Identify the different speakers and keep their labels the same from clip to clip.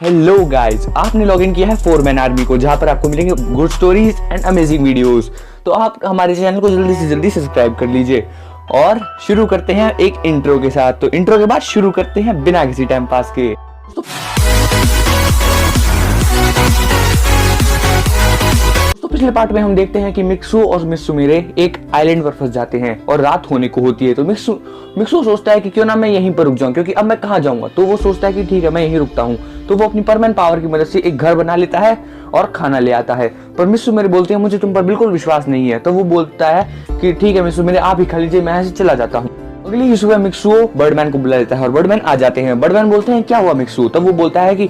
Speaker 1: Hello guys, आपने login किया है 4 मैन आर्मी को, जहां पर आपको मिलेंगे good stories and amazing videos. तो आप हमारे चैनल को जल्दी से जल्दी सब्सक्राइब कर लीजिए और शुरू करते हैं एक इंट्रो के साथ। तो इंट्रो के बाद शुरू करते हैं बिना किसी टाइम पास के। तो पिछले पार्ट में हम देखते हैं कि मिक्सू और मित्सुमिरे एक आइलैंड पर फंस जाते हैं और रात होने को होती है। तो मिक्सू सोचता है कि क्यों ना मैं यहीं पर रुक जाऊं, क्योंकि अब मैं कहाँ जाऊंगा। तो वो सोचता है कि ठीक है, मैं यहीं रुकता हूँ। तो वो अपनी परमैन पावर की मदद से एक घर बना लेता है और खाना ले आता है। पर मित्सुमिरे बोलते हैं मुझे तुम पर बिल्कुल विश्वास नहीं है। तो वो बोलता है कि ठीक है मित्सुमिरे, आप ही खा लीजिए, मैं यहाँ से चला जाता हूँ। अगली ही सुबह मिक्सू बर्डमैन को बुला लेता है और बर्डमैन आ जाते हैं। बर्डमैन बोलते हैं क्या हुआ मिक्सू। तब वो बोलता है कि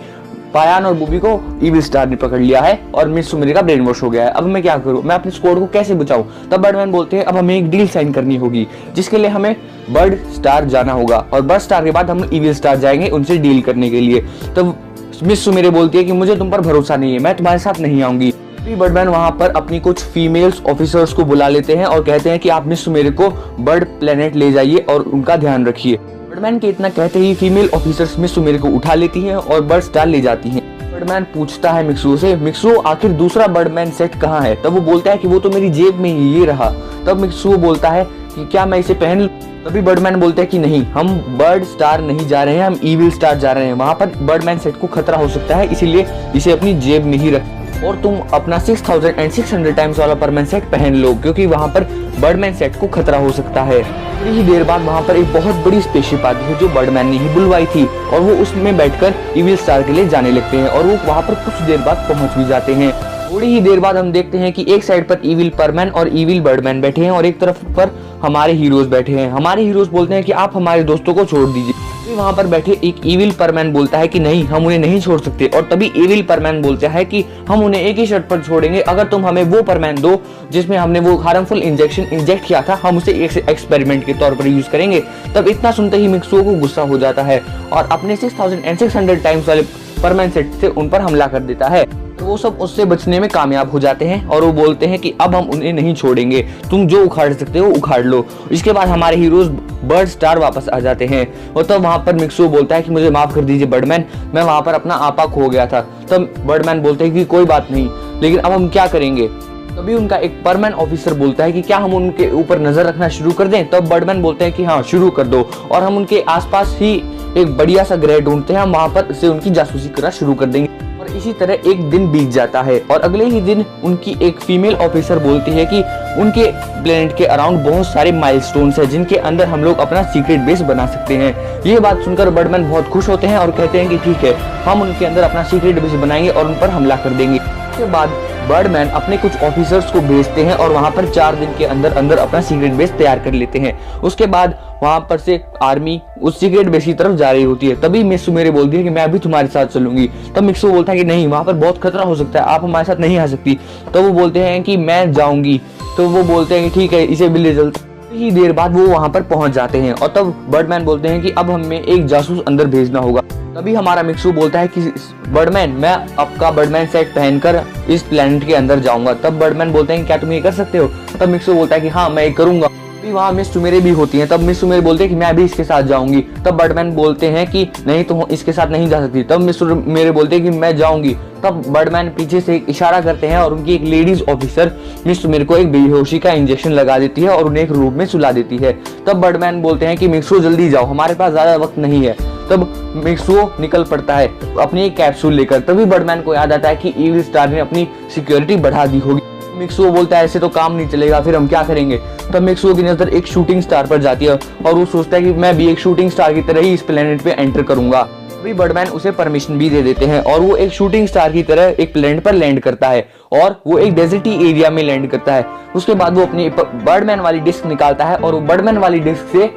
Speaker 1: पायान और बुबी को इविल स्टार ने पकड़ लिया है और मित्सुमिरे का ब्रेन वॉश हो गया है। अब मैं क्या करूं, मैं अपने स्क्वाड को कैसे बचाऊं। तब बर्डमैन बोलते हैं अब हमें एक डील साइन करनी होगी, जिसके लिए हमें बर्ड स्टार जाना होगा और बर्ड स्टार के बाद हम इविल स्टार जाएंगे उनसे डील करने के लिए। तब मित्सुमिरे बोलती है कि मुझे तुम पर भरोसा नहीं है, मैं तुम्हारे साथ नहीं आऊंगी। बर्डमैन वहां पर अपनी कुछ फीमेल्स ऑफिसर्स को बुला लेते हैं और कहते हैं कि आप मित्सुमिरे को बर्ड प्लेनेट ले जाइए और उनका ध्यान रखिए। बर्डमैन के इतना कहते ही फीमेल ऑफिसर्स मित्सुमिरे को उठा लेती हैं और बर्ड स्टार ले जाती हैं। बर्डमैन पूछता है मिक्सू से, मिक्सू आखिर दूसरा बर्डमैन सेट कहाँ है। तब वो बोलता है कि वो तो मेरी जेब में ही ये रहा। तब मिक्सू बोलता है कि क्या मैं इसे पहन लूं। तभी बर्डमैन बोलता है कि नहीं, हम बर्ड स्टार नहीं जा रहे हैं, हम इविल स्टार जा रहे हैं। वहां पर बर्डमैन सेट को खतरा हो सकता है, इसीलिए इसे अपनी जेब में ही रख और तुम अपना 6600 टाइम्स वाला परमैन सेट पहन लो, क्योंकि वहां पर बर्डमैन सेट को खतरा हो सकता है। थोड़ी ही देर बाद वहां पर एक बहुत बड़ी स्पेसशिप आती है जो बर्डमैन ने ही बुलवाई थी और वो उसमें बैठकर इविल स्टार के लिए जाने लगते हैं और वो वहां पर कुछ देर बाद पहुंच भी जाते हैं। थोड़ी ही देर बाद हम देखते हैं कि एक साइड पर इविल परमैन और इविल बर्डमैन बैठे हैं और एक तरफ पर हमारे हीरोज बैठे हैं। हमारे हीरोज बोलते हैं कि आप हमारे दोस्तों को छोड़ दीजिए। वहां पर बैठे एक इविल परमैन बोलता है कि नहीं, हम उन्हें नहीं छोड़ सकते। और तभी इविल परमैन बोलता है कि हम उन्हें एक ही शर्त पर छोड़ेंगे, अगर तुम हमें वो परमैन दो जिसमें हमने वो हार्मफुल इंजेक्शन इंजेक्ट किया था, हम उसे एक एक्सपेरिमेंट के तौर पर यूज करेंगे। तब इतना सुनते ही मिक्सू को गुस्सा हो जाता है और अपने 6600 टाइम्स वाले परमैन सेट से उन पर हमला कर देता है। तो वो सब उससे बचने में कामयाब हो जाते हैं और वो बोलते हैं कि अब हम उन्हें नहीं छोड़ेंगे, तुम जो उखाड़ सकते हो उखाड़ लो। इसके बाद हमारे हीरोज बर्ड स्टार वापस आ जाते हैं और तब वहां पर मिक्सू बोलता है कि मुझे माफ कर दीजिए बर्डमैन, मैं वहां पर अपना आपा खो गया था। तब बर्डमैन बोलते हैं कि कोई बात नहीं, लेकिन अब हम क्या करेंगे। तभी उनका एक परमैन ऑफिसर बोलता है कि क्या हम उनके ऊपर नजर रखना शुरू कर दें। तब बर्डमैन बोलते हैं कि हाँ, शुरू कर दो। और हम उनके आसपास ही एक बढ़िया सा ग्रह ढूंढते हैं, हम वहां पर से उनकी जासूसी करना शुरू कर देंगे। और इसी तरह एक दिन बीत जाता है और अगले ही दिन उनकी एक फीमेल ऑफिसर बोलती है कि उनके प्लेनेट के अराउंड बहुत सारे माइलस्टोन्स हैं जिनके अंदर हम लोग अपना सीक्रेट बेस बना सकते हैं। ये बात सुनकर बर्डमैन बहुत खुश होते हैं और कहते हैं कि ठीक है, हम उनके अंदर अपना सीक्रेट बेस बनाएंगे और उन पर हमला कर देंगे। उसके बाद बर्डमैन अपने कुछ ऑफिसर्स को भेजते हैं और वहां पर 4 दिन के अंदर अंदर अपना सीक्रेट बेस तैयार कर लेते हैं। उसके बाद वहां पर से आर्मी उस सीक्रेट बेस की तरफ जा रही होती है। तभी मित्सुमिरे बोलती है कि मैं अभी तुम्हारे साथ चलूंगी। तब मिक्सू बोलता है कि नहीं, वहां पर बहुत खतरा हो सकता है, आप हमारे साथ नहीं आ सकती। तो वो बोलते हैं कि मैं जाऊंगी। तो वो बोलते हैं कि ठीक है, इसे भी ले चलते। ही देर बाद वो वहां पर पहुंच जाते हैं और तब बर्डमैन बोलते हैं कि अब हमें एक जासूस अंदर भेजना होगा। तभी हमारा मिक्सू बोलता है कि बर्डमैन, मैं आपका बर्डमैन सेट पहनकर इस प्लेनेट के अंदर जाऊंगा। तब बर्डमैन बोलते हैं क्या तुम ये कर सकते हो। तब मिक्सू बोलता है कि हाँ, मैं ये करूंगा। तभी वहाँ मित्सुमिरे भी होती हैं। तब मित्सुमिरे बोलते हैं कि मैं भी इसके साथ जाऊंगी। तब बर्डमैन बोलते हैं कि नहीं, तुम इसके साथ नहीं जा सकती। तब मित्सुमिरे बोलते हैं कि मैं जाऊंगी। तब बर्डमैन पीछे से एक इशारा करते हैं और उनकी एक लेडीज ऑफिसर मित्सुमिरे को एक बेहोशी का इंजेक्शन लगा देती है और उन्हें एक रूम में सुला देती है। तब बर्डमैन बोलते हैं कि मिक्सू जल्दी जाओ, हमारे पास ज्यादा वक्त नहीं है। तब मिक्सू निकल पड़ता है अपनी एक कैप्सूल लेकर। तभी बर्डमैन को याद आता है कि इविल स्टार ने अपनी सिक्योरिटी बढ़ा दी होगी। मिक्सू बोलता है ऐसे तो काम नहीं चलेगा, फिर हम क्या करेंगे। तब मिक्सू की नजर एक शूटिंग स्टार पर जाती है और वो सोचता है कि मैं भी एक शूटिंग स्टार की तरह ही इस प्लेनेट पे एंटर करूंगा। अभी बर्डमैन उसे परमिशन भी दे देते हैं और वो एक शूटिंग स्टार की तरह एक प्लेनेट पर लैंड करता है और वो एक डेजर्टी एरिया में लैंड करता है। उसके बाद वो अपनी बर्डमैन वाली डिस्क निकालता है और वो बर्डमैन वाली डिस्क से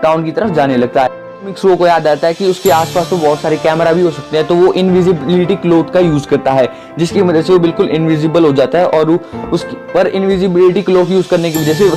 Speaker 1: टाउन की तरफ जाने लगता है। मिक्सू को याद आता है कि उसके आसपास तो बहुत सारे कैमरा भी हो सकते हैं। तो वो इनविजिबिलिटी क्लोथ का यूज करता है, जिसकी वजह से वो बिल्कुल इनविजिबल हो जाता है और उसकी पर इनविजिबिलिटी क्लोथ यूज करने की वजह से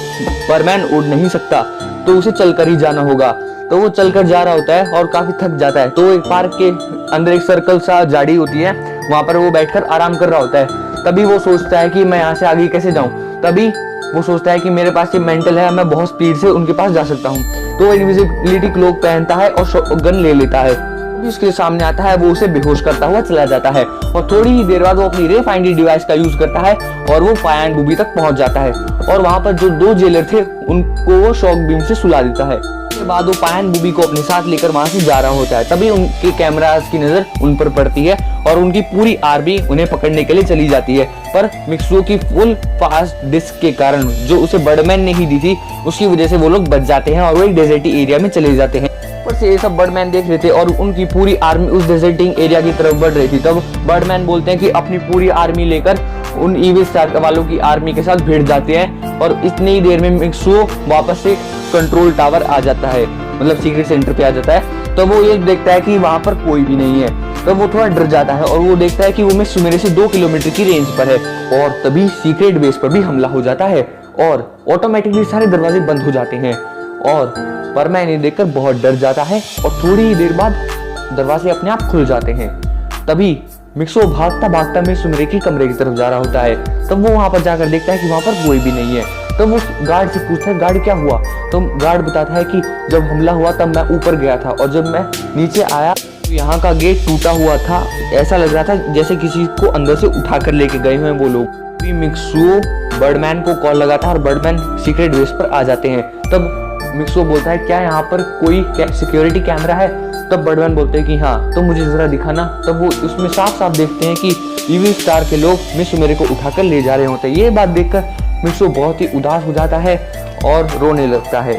Speaker 1: परमैन उड़ नहीं सकता, तो उसे चलकर ही जाना होगा। तो वो चलकर जा रहा होता है और काफी थक जाता है। तो एक पार्क के अंदर एक सर्कल सा झाड़ी होती है, वहां पर वो बैठकर आराम कर रहा होता है। तभी वो सोचता है कि मैं यहाँ से आगे कैसे जाऊं। तभी वो सोचता है कि मेरे पास ये मेंटल है, मैं बहुत स्पीड से उनके पास जा सकता हूँ। तो वो इनविजिबिलिटी क्लोक पहनता है और गन ले लेता है। भी उसके सामने आता है वो उसे बेहोश करता हुआ चला जाता है और थोड़ी ही देर बाद वो अपनी रे फाइंडिंग डिवाइस का यूज करता है और वो पायान बूबी तक पहुंच जाता है और वहां पर जो 2 जेलर थे उनको वो शॉक बीम से सुला देता है। उसके बाद वो पायान बूबी को अपने साथ लेकर वहां से जा रहा होता है। तभी उनके कैमरास की नजर उन पर पड़ती है और उनकी पूरी आर्मी उन्हें पकड़ने के लिए चली जाती है, पर मिक्सुओ की फुल फास्ट डिस्क के कारण जो उसे बर्डमैन ने ही दी थी उसकी वजह से वो लोग बच जाते हैं और वो एक डेजर्टी एरिया में चले जाते हैं। ऊपर से ये सब बर्डमैन देख रहे थे और उनकी पूरी आर्मी उस डेजर्टिंग एरिया की तरफ बढ़ रही थी। तब बर्डमैन बोलते हैं कि अपनी पूरी आर्मी लेकर उन ईवी स्टार वालों की आर्मी के साथ भिड़ जाते हैं और इतनी ही देर में मिक्सुओ वापस से कंट्रोल टावर आ जाता है, मतलब सीक्रेट सेंटर पे आ जाता है। तो वो ये देखता है कि वहां पर कोई भी नहीं है, तो वो थोड़ा डर जाता है और वो देखता है कि वो मिस सुमेरे से 2 किलोमीटर की रेंज पर है और तभी सीक्रेट बेस पर भी हमला हो जाता है और ऑटोमेटिकली सारे दरवाजे बंद हो जाते हैं और परमैन इन्हें देखकर बहुत डर जाता है और थोड़ी ही देर बाद दरवाजे अपने आप खुल जाते हैं। तभी मिक्सो भागता भागता मिस सुमेरे की कमरे की तरफ जा रहा होता है। तब वो वहां पर जाकर देखता है कि वहां पर कोई भी नहीं है। तब वो गार्ड से पूछता है गार्ड क्या हुआ, तो गार्ड बताता है कि जब हमला हुआ तब मैं ऊपर गया था और जब मैं नीचे आया तो यहाँ का गेट टूटा हुआ था, ऐसा लग रहा था जैसे किसी को अंदर से उठा कर लेके गए हैं वो लोग। मिक्सुओ बर्डमैन को कॉल लगाता है और बर्डमैन सीक्रेट बेस पर आ जाते हैं। तब मिक्सुओ बोलता है क्या यहाँ पर कोई सिक्योरिटी कैमरा है, तब बर्डमैन बोलते हैं कि हाँ, तो मुझे जरा दिखाना। तब वो उसमें साफ साफ देखते हैं कि ईवी स्टार के लोग मिस सुमेरे को उठाकर ले जा रहे होते हैं। ये बात देखकर मिक्सुओ बहुत ही उदास हो जाता है और रोने लगता है।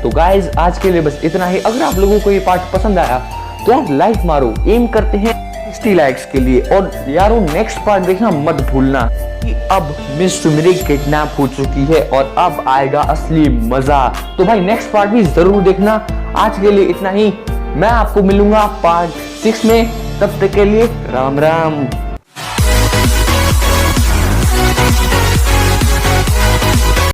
Speaker 1: तो गाइज आज के लिए बस इतना ही। अगर आप लोगों को ये पार्ट पसंद आया तो यार लाइक मारो, एम करते हैं 60 लाइक्स के लिए। और यारो नेक्स्ट पार्ट देखना मत भूलना कि अब मिस सुमेरे किडनैप हो चुकी है और अब आएगा असली मजा। तो भाई नेक्स्ट पार्ट भी जरूर देखना। आज के लिए इतना ही, मैं आपको मिलूंगा पार्ट 6 में। तब तक के लिए राम राम।